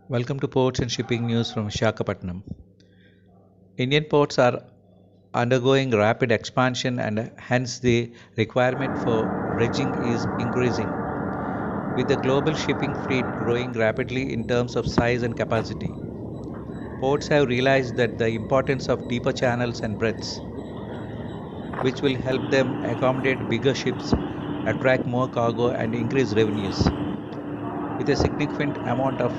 Welcome to Ports and Shipping News from Visakhapatnam. Indian ports are undergoing rapid expansion and hence the requirement for dredging is increasing. With the global shipping fleet growing rapidly in terms of size and capacity, ports have realized that the importance of deeper channels and breadths, which will help them accommodate bigger ships, attract more cargo, and increase revenues. With a significant amount of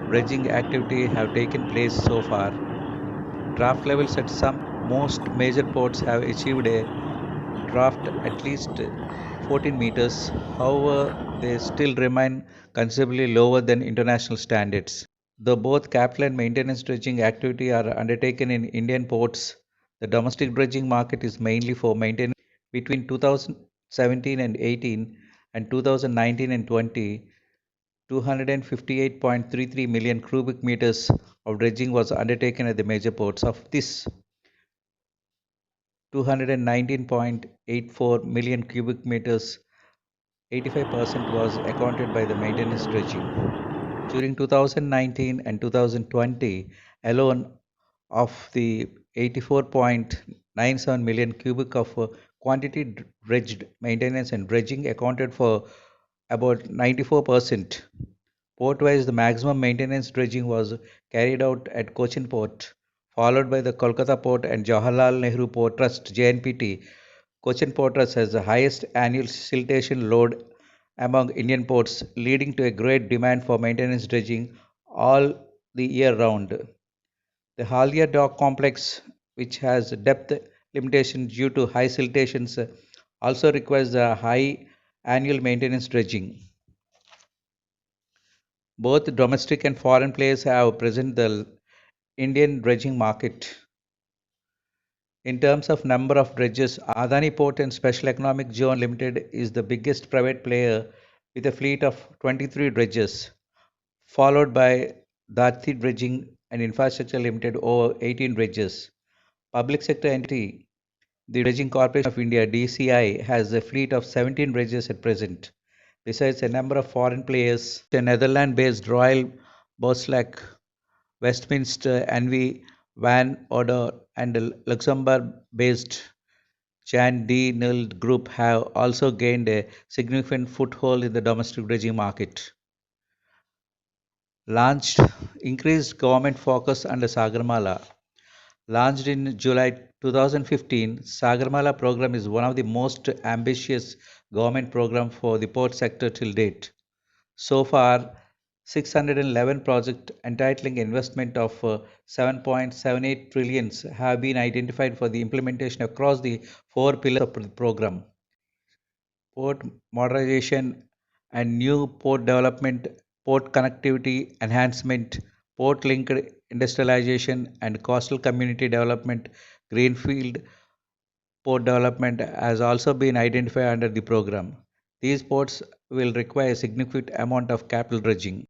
dredging activity have taken place so far, draft levels at some most major ports have achieved a draft at least 14 meters. However, they still remain considerably lower than international standards. Though both capital and maintenance dredging activity are undertaken in Indian ports, the domestic dredging market is mainly for maintenance. Between 2017 and 18 and 2019 and 20, 258.33 million cubic meters of dredging was undertaken at the major ports. Of this, 219.84 million cubic meters, 85% was accounted by the maintenance dredging. During 2019 and 2020 alone, of the 84.97 million cubic of quantity dredged, maintenance and dredging accounted for about 94%. Port-wise, the maximum maintenance dredging was carried out at Cochin Port, followed by the Kolkata Port and Jawaharlal Nehru Port Trust (JNPT). Cochin Port Trust has the highest annual siltation load among Indian ports, leading to a great demand for maintenance dredging all the year round. The Halia Dock Complex, which has depth limitations due to high siltations, also requires a high annual maintenance dredging. Both domestic and foreign players have present the Indian dredging market. In terms of number of dredges, Adani Port and Special Economic Zone Limited is the biggest private player with a fleet of 23 dredges, followed by Darthi Dredging and Infrastructure Limited over 18 dredges. Public sector entity, the Dredging Corporation of India (DCI) has a fleet of 17 dredges at present. Besides a number of foreign players, the Netherlands-based Royal Boslek, Westminster NV Van Oder, and the Luxembourg-based Jan de Nul Group have also gained a significant foothold in the domestic dredging market. Launched increased government focus under Sagarmala. Launched in July 2015, Sagarmala program is one of the most ambitious government programs for the port sector till date. So far, 611 projects entitling investment of 7.78 trillions have been identified for the implementation across the four pillars of the program: port modernization and new port development, port connectivity enhancement, port linked industrialization, and coastal community development. Greenfield port development has also been identified under the program. These ports will require a significant amount of capital dredging.